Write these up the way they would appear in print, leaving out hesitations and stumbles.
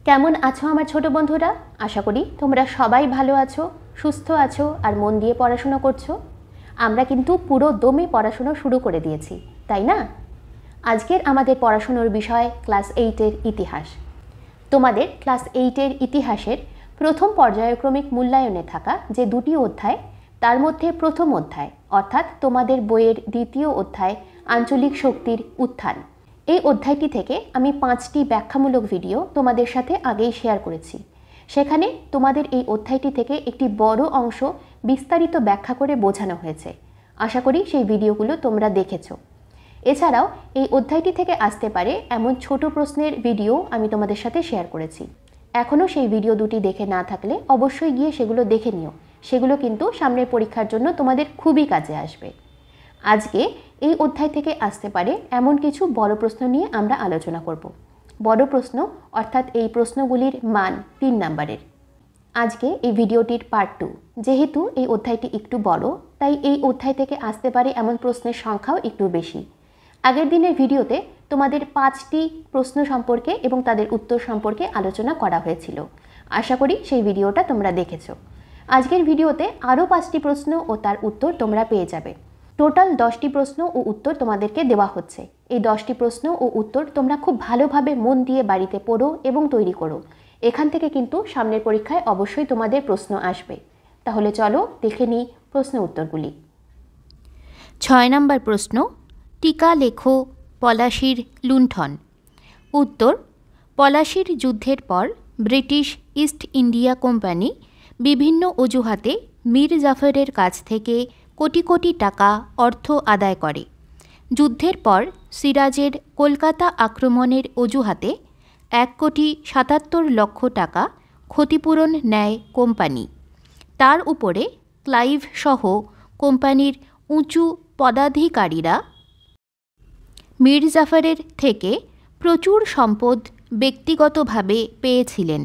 কেমন আছো আমার ছোট বন্ধুরা? আশা করি তোমরা সবাই ভালো আছো, সুস্থ আছো আর মন দিয়ে পড়াশোনা করছো। আমরা কিন্তু পুরো দমে পড়াশোনা শুরু করে দিয়েছি, তাই না? আজকের আমাদের পড়াশোনার বিষয় ক্লাস 8-এর ইতিহাস। তোমাদের ক্লাস 8-এর ইতিহাসের প্রথম পর্যায়ক্রমিক মূল্যায়নে থাকা যে দুটি অধ্যায়, তার মধ্যে প্রথম অধ্যায় অর্থাৎ তোমাদের বইয়ের দ্বিতীয় অধ্যায় আঞ্চলিক শক্তির উত্থান, এই অধ্যায়টি থেকে আমি 5টি ব্যাখ্যামূলক ভিডিও তোমাদের সাথে আগেই শেয়ার করেছি। সেখানে তোমাদের এই অধ্যায়টি থেকে একটি বড় অংশ বিস্তারিত ব্যাখ্যা করে বোঝানো হয়েছে। আশা করি সেই ভিডিওগুলো তোমরা দেখেছো। এছাড়াও এই অধ্যায়টি থেকে আসতে পারে এমন ছোট প্রশ্নের ভিডিও আমি তোমাদের সাথে শেয়ার করেছি। এখনও সেই ভিডিও দুটি দেখে না থাকলে অবশ্যই গিয়ে সেগুলো দেখে নিও। সেগুলো কিন্তু সামনের পরীক্ষার জন্য তোমাদের খুবই কাজে আসবে। আজকে এই অধ্যায় থেকে আসতে পারে এমন কিছু বড় প্রশ্ন নিয়ে আমরা আলোচনা করব। বড় প্রশ্ন অর্থাৎ এই প্রশ্নগুলির মান 3 নম্বরের। আজকে এই ভিডিওটির পার্ট 2। যেহেতু এই অধ্যায়টি একটু বড়, তাই এই অধ্যায় থেকে আসতে পারে এমন প্রশ্নের সংখ্যাও একটু বেশি। আগের দিনের ভিডিওতে তোমাদের 5টি প্রশ্ন সম্পর্কে এবং তাদের উত্তর সম্পর্কে আলোচনা করা হয়েছিল। আশা করি সেই ভিডিওটা তোমরা দেখেছো। আজকের ভিডিওতে আরও 5টি প্রশ্ন ও তার উত্তর তোমরা পেয়ে যাবে। টোটাল 10টি প্রশ্ন ও উত্তর তোমাদেরকে দেওয়া হচ্ছে। এই 10টি প্রশ্ন ও উত্তর তোমরা খুব ভালোভাবে মন দিয়ে বাড়িতে পড়ো এবং তৈরি করো। এখান থেকে কিন্তু সামনের পরীক্ষায় অবশ্যই তোমাদের প্রশ্ন আসবে। তাহলে চলো দেখে নিই প্রশ্ন উত্তরগুলি। 6 নম্বর প্রশ্ন, টিকা লেখো পলাশীর লুণ্ঠন। উত্তর, পলাশীর যুদ্ধের পর ব্রিটিশ ইস্ট ইন্ডিয়া কোম্পানি বিভিন্ন অজুহাতে মীর জাফরের কাছ থেকে কোটি কোটি টাকা অর্থ আদায় করে। যুদ্ধের পর সিরাজের কলকাতা আক্রমণের অজুহাতে 1,77,00,000 টাকা ক্ষতিপূরণ নেয় কোম্পানি। তার উপরে ক্লাইভ সহ কোম্পানির উঁচু পদাধিকারীরা মীর জাফরের থেকে প্রচুর সম্পদ ব্যক্তিগতভাবে পেয়েছিলেন।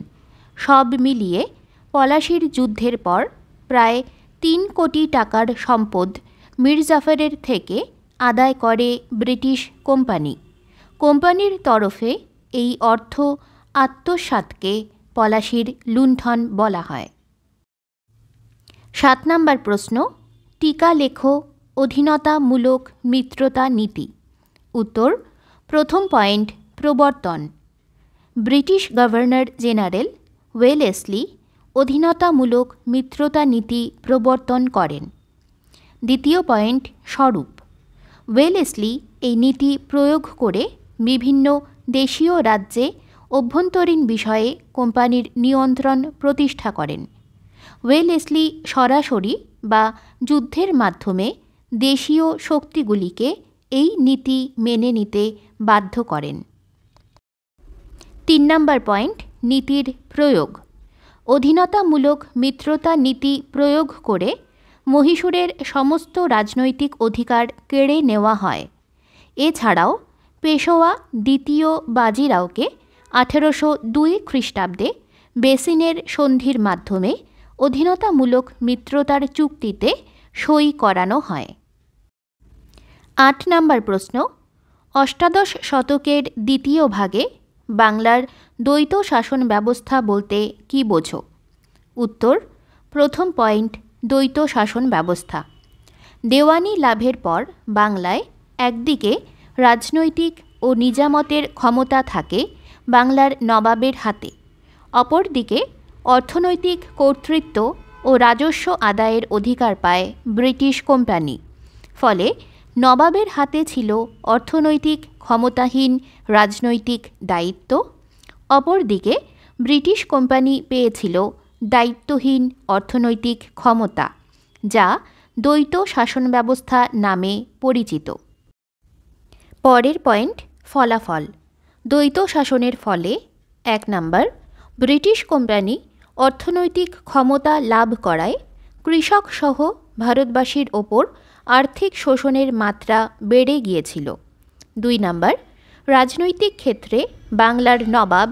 সব মিলিয়ে পলাশীর যুদ্ধের পর প্রায় 3 কোটি টাকার সম্পদ মীর জাফরের থেকে আদায় করে ব্রিটিশ কোম্পানি। কোম্পানির তরফে এই অর্থ আত্মসাৎকে পলাশীর লুণ্ঠন বলা হয়। 7 নম্বর প্রশ্ন, টিকা লেখো অধীনতামূলক মিত্রতা নীতি। উত্তর, প্রথম পয়েন্ট প্রবর্তন। ব্রিটিশ গভর্নর জেনারেল ওয়েলেসলি অধীনতামূলক মিত্রতা নীতি প্রবর্তন করেন। দ্বিতীয় পয়েন্ট স্বরূপ। ওয়েলেসলি এই নীতি প্রয়োগ করে বিভিন্ন দেশীয় রাজ্যে অভ্যন্তরীণ বিষয়ে কোম্পানির নিয়ন্ত্রণ প্রতিষ্ঠা করেন। ওয়েলেসলি সরাসরি বা যুদ্ধের মাধ্যমে দেশীয় শক্তিগুলিকে এই নীতি মেনে নিতে বাধ্য করেন। 3 নম্বর পয়েন্ট নীতির প্রয়োগ। অধীনতামূলক মিত্রতা নীতি প্রয়োগ করে মহীশূরের সমস্ত রাজনৈতিক অধিকার কেড়ে নেওয়া হয়। এছাড়াও পেশোয়া দ্বিতীয় বাজিরাওকে 1802 খ্রিস্টাব্দে বেসিনের সন্ধির মাধ্যমে অধীনতামূলক মিত্রতার চুক্তিতে সই করানো হয়। 8 নম্বর প্রশ্ন, অষ্টাদশ শতকের দ্বিতীয় ভাগে বাংলার দ্বৈত শাসন ব্যবস্থা বলতে কী বোঝো? উত্তর, প্রথম পয়েন্ট দ্বৈত শাসন ব্যবস্থা। দেওয়ানি লাভের পর বাংলায় একদিকে রাজনৈতিক ও নিজামতের ক্ষমতা থাকে বাংলার নবাবের হাতে, অপরদিকে অর্থনৈতিক কর্তৃত্ব ও রাজস্ব আদায়ের অধিকার পায় ব্রিটিশ কোম্পানি। ফলে নবাবের হাতে ছিল অর্থনৈতিক ক্ষমতাহীন রাজনৈতিক দায়িত্ব, অপরদিকে ব্রিটিশ কোম্পানি পেয়েছিল দায়িত্বহীন অর্থনৈতিক ক্ষমতা, যা দ্বৈত শাসন ব্যবস্থা নামে পরিচিত। পরের পয়েন্ট ফলাফল। দ্বৈত শাসনের ফলে 1 নম্বর, ব্রিটিশ কোম্পানি অর্থনৈতিক ক্ষমতা লাভ করায় কৃষক সহ ভারতবাসীর ওপর আর্থিক শোষণের মাত্রা বেড়ে গিয়েছিল। 2 নম্বর, রাজনৈতিক ক্ষেত্রে বাংলার নবাব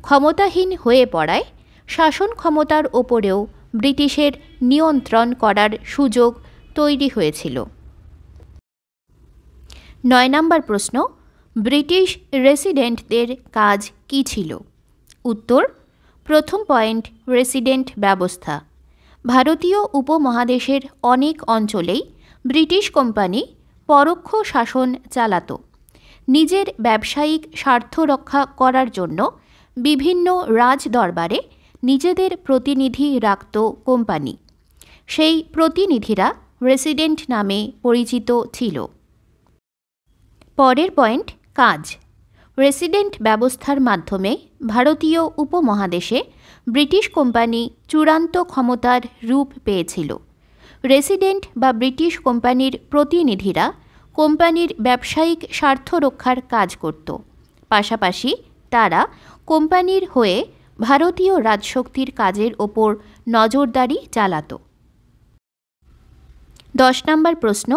ক্ষমতাহীন হয়ে পড়ায় শাসন ক্ষমতার ওপরেও ব্রিটিশের নিয়ন্ত্রণ করার সুযোগ তৈরি হয়েছিল। 9 নম্বর প্রশ্ন, ব্রিটিশ রেসিডেন্টদের কাজ কী ছিল? উত্তর প্রথম পয়েন্ট রেসিডেন্ট ব্যবস্থা। ভারতীয় উপমহাদেশের অনেক অঞ্চলেই ব্রিটিশ কোম্পানি পরোক্ষ শাসন চালাতো। নিজের ব্যবসায়িক স্বার্থ রক্ষা করার জন্য বিভিন্ন রাজদরবারে নিজেদের প্রতিনিধি রাখত কোম্পানি। সেই প্রতিনিধিরা রেসিডেন্ট নামে পরিচিত ছিল। পরের পয়েন্ট কাজ। রেসিডেন্ট ব্যবস্থার মাধ্যমে ভারতীয় উপমহাদেশে ব্রিটিশ কোম্পানি চূড়ান্ত ক্ষমতার রূপ পেয়েছিল। রেসিডেন্ট বা ব্রিটিশ কোম্পানির প্রতিনিধিরা কোম্পানির ব্যবসায়িক স্বার্থ রক্ষার কাজ করত। পাশাপাশি তারা কোম্পানির হয়ে ভারতীয় রাজশক্তির কাজের ওপর নজরদারি চালাত। 10 নম্বর প্রশ্ন,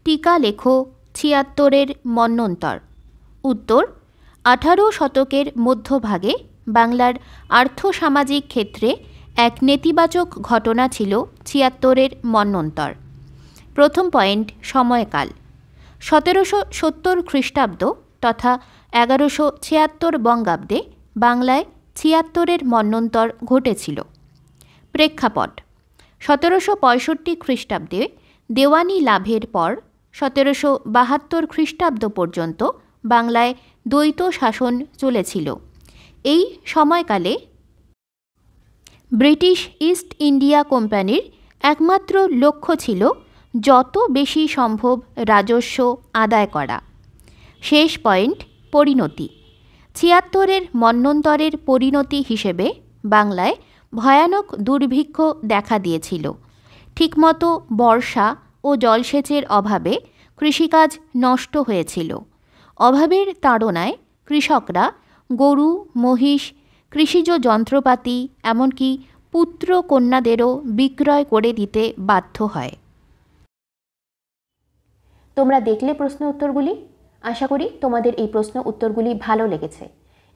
টিকা লেখো ৭৬-এর মন্বন্তর। উত্তর 18 শতকের মধ্যভাগে বাংলার আর্থসামাজিক ক্ষেত্রে এক নেতিবাচক ঘটনা ছিল ৭৬-এর মন্বন্তর। প্রথম পয়েন্ট সময়কাল। 1770 খ্রিস্টাব্দ তথা 1176 বঙ্গাব্দে বাংলায় ৭৬-এর মন্বন্তর ঘটেছিল। প্রেক্ষাপট: 1765 খ্রিস্টাব্দে দেওয়ানি লাভের পর 1772 খ্রিস্টাব্দ পর্যন্ত বাংলায় দ্বৈত শাসন চলেছিল। এই সময়কালে ব্রিটিশ ইস্ট ইন্ডিয়া কোম্পানির একমাত্র লক্ষ্য ছিল যত বেশি সম্ভব রাজস্ব আদায় করা। শেষ পয়েন্ট পরিণতি। ৭৬-এর মন্বন্তরের পরিণতি হিসেবে বাংলায় ভয়ানক দুর্ভিক্ষ দেখা দিয়েছিল। ঠিকমতো বর্ষা ও জলসেচের অভাবে কৃষিকাজ নষ্ট হয়েছিল। অভাবের তাড়নায় কৃষকরা গরু, মহিষ, কৃষিজ যন্ত্রপাতি এমনকি পুত্র কন্যাদেরও বিক্রয় করে দিতে বাধ্য হয়। তোমরা দেখলে প্রশ্ন উত্তরগুলি। আশা করি তোমাদের এই প্রশ্ন উত্তরগুলি ভালো লেগেছে।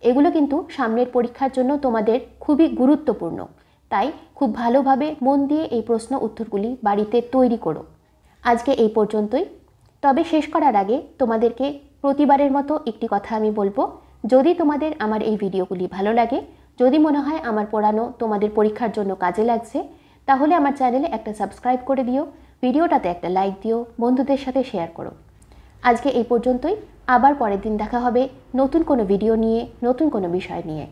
এগুলো কিন্তু সামনের পরীক্ষার জন্য তোমাদের খুবই গুরুত্বপূর্ণ, তাই খুব ভালোভাবে মন দিয়ে এই প্রশ্ন উত্তরগুলি বাড়িতে তৈরি করো। আজকে এই পর্যন্তই। তবে শেষ করার আগে তোমাদেরকে প্রতিবারের মতো একটি কথা আমি বলবো, যদি তোমাদের আমার এই ভিডিওগুলি ভালো লাগে, যদি মনে হয় আমার পড়ানো তোমাদের পরীক্ষার জন্য কাজে লাগছে, তাহলে আমার চ্যানেলে একটা সাবস্ক্রাইব করে দিও, ভিডিওটাতে একটা লাইক দিও, বন্ধুদের সাথে শেয়ার করো। আজকে এই পর্যন্তই। আবার পরের দিন দেখা হবে নতুন কোনো ভিডিও নিয়ে, নতুন কোনো বিষয় নিয়ে।